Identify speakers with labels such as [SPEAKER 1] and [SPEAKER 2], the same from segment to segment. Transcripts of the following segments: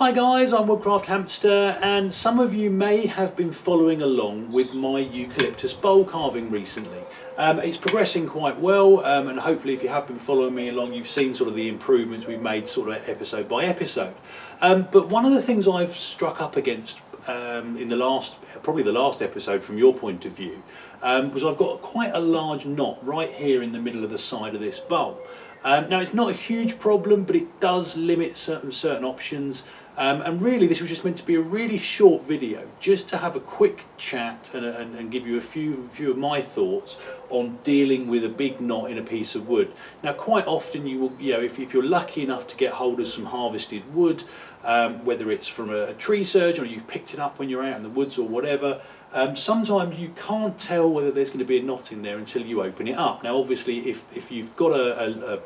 [SPEAKER 1] Hi guys, I'm Woodcraft Hamster, and some of you may have been following along with my eucalyptus bowl carving recently. It's progressing quite well, and hopefully if you have been following me along, you've seen sort of the improvements we've made sort of episode by episode. But one of the things I've struck up against in probably the last episode from your point of view, was I've got quite a large knot right here in the middle of the side of this bowl. Now it's not a huge problem, but it does limit certain options, and really this was just meant to be a really short video, just to have a quick chat and give you a few of my thoughts on dealing with a big knot in a piece of wood. Now quite often you will, if you're lucky enough to get hold of some harvested wood, whether it's from a tree surgeon or you've picked it up when you're out in the woods or whatever, sometimes you can't tell whether there's going to be a knot in there until you open it up. Now obviously if you've got a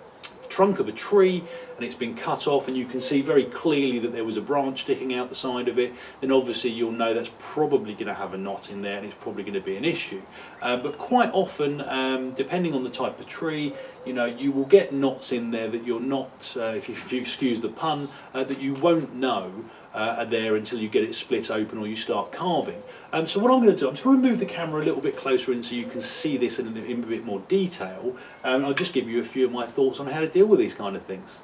[SPEAKER 1] trunk of a tree and it's been cut off and you can see very clearly that there was a branch sticking out the side of it, then obviously you'll know that's probably going to have a knot in there and it's probably going to be an issue. But quite often, depending on the type of tree, you will get knots in there that you're not, if you excuse the pun, that you won't know are there until you get it split open or you start carving. So what I'm going to do, I'm just going to move the camera a little bit closer in so you can see this in a bit more detail, and I'll just give you a few of my thoughts on how to deal with these kind of things.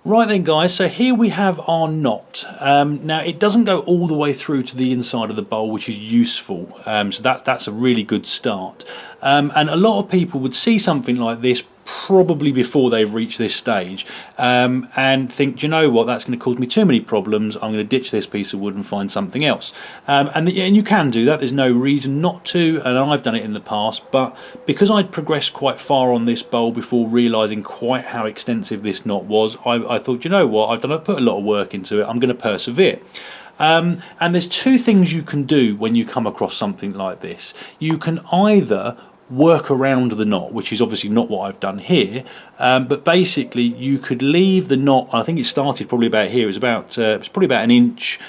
[SPEAKER 1] Right then guys, so here we have our knot. Now it doesn't go all the way through to the inside of the bowl, which is useful, so that's a really good start. And a lot of people would see something like this probably before they've reached this stage, and think, do you know what, that's going to cause me too many problems, I'm going to ditch this piece of wood and find something else. And you can do that, there's no reason not to, and I've done it in the past, but because I'd progressed quite far on this bowl before realising quite how extensive this knot was, I thought, you know what, I've put a lot of work into it, I'm going to persevere. And there's two things you can do when you come across something like this. You can either work around the knot, which is obviously not what I've done here, but basically you could leave the knot, I think it started probably about here, it's probably about an inch,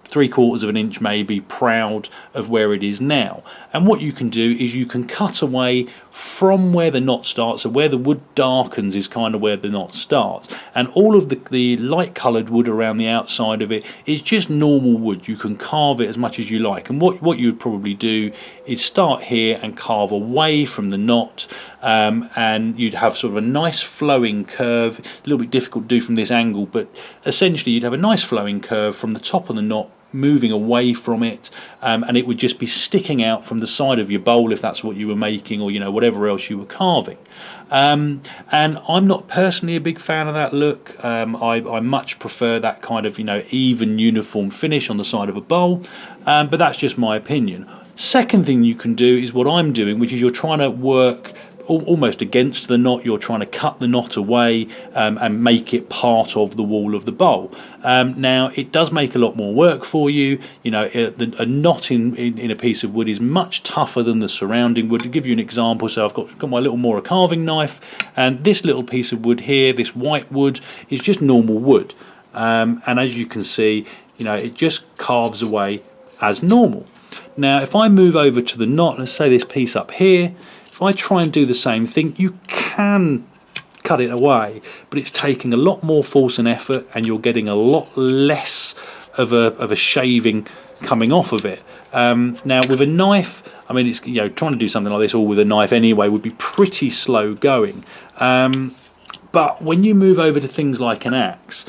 [SPEAKER 1] 3/4 of an inch maybe, proud of where it is now. And what you can do is you can cut away from where the knot starts, so where the wood darkens is kind of where the knot starts, and all of the light coloured wood around the outside of it is just normal wood. You can carve it as much as you like, and what you would probably do is start here and carve away from the knot, and you'd have sort of a nice flowing curve. A little bit difficult to do from this angle, but essentially you'd have a nice flowing curve from the top of the knot moving away from it, and it would just be sticking out from the side of your bowl if that's what you were making, or whatever else you were carving. And I'm not personally a big fan of that look. I much prefer that kind of even uniform finish on the side of a bowl, but that's just my opinion. Second thing you can do is what I'm doing, which is you're trying to work almost against the knot. You're trying to cut the knot away and make it part of the wall of the bowl. Now it does make a lot more work for you. A knot in a piece of wood is much tougher than the surrounding wood. To give you an example, so I've got my little Mora carving knife, and this little piece of wood here, this white wood, is just normal wood, and as you can see, it just carves away as normal. Now if I move over to the knot, let's say this piece up here, if I try and do the same thing, you can cut it away, but it's taking a lot more force and effort, and you're getting a lot less of a shaving coming off of it. Now with a knife, I mean, it's trying to do something like this all with a knife anyway would be pretty slow going. But when you move over to things like an axe,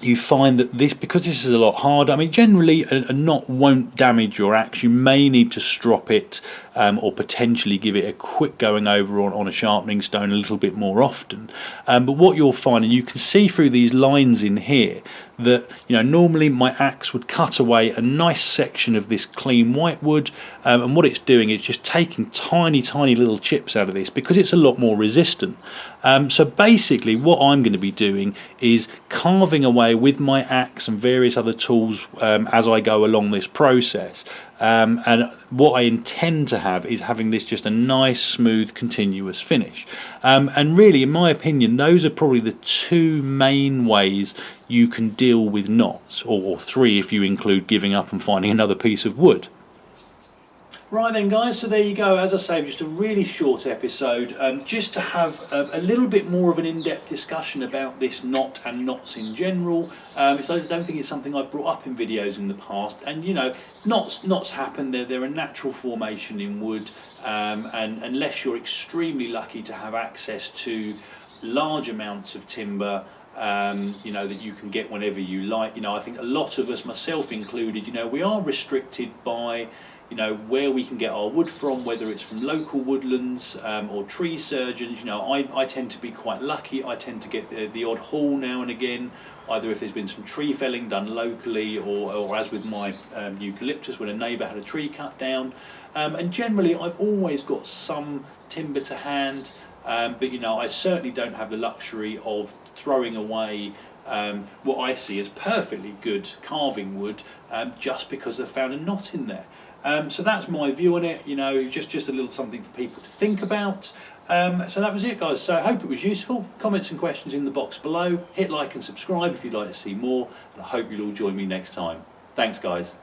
[SPEAKER 1] you find that because this is a lot harder, I mean generally a knot won't damage your axe. You may need to strop it, or potentially give it a quick going over on a sharpening stone a little bit more often, but what you'll find, and you can see through these lines in here, that normally my axe would cut away a nice section of this clean white wood, and what it's doing is just taking tiny little chips out of this because it's a lot more resistant. So basically what I'm going to be doing is carving away with my axe and various other tools as I go along this process, and what I intend to have is having this just a nice smooth continuous finish, and really in my opinion those are probably the two main ways you can deal with knots, or three if you include giving up and finding another piece of wood. Right then guys, so there you go. As I say, just a really short episode, just to have a little bit more of an in-depth discussion about this knot and knots in general. I don't think it's something I've brought up in videos in the past, and you know, knots happen. They're a natural formation in wood, and unless you're extremely lucky to have access to large amounts of timber, you know, that you can get whenever you like. You know, I think a lot of us, myself included, you know, we are restricted by, you know, where we can get our wood from, whether it's from local woodlands or tree surgeons. You know, I tend to be quite lucky. I tend to get the odd haul now and again, either if there's been some tree felling done locally, or as with my eucalyptus, when a neighbour had a tree cut down. And generally I've always got some timber to hand, but you know, I certainly don't have the luxury of throwing away what I see as perfectly good carving wood just because I've found a knot in there. So that's my view on it, you know, just a little something for people to think about. So that was it guys, so I hope it was useful. Comments and questions in the box below, hit like and subscribe if you'd like to see more, and I hope you'll all join me next time. Thanks guys.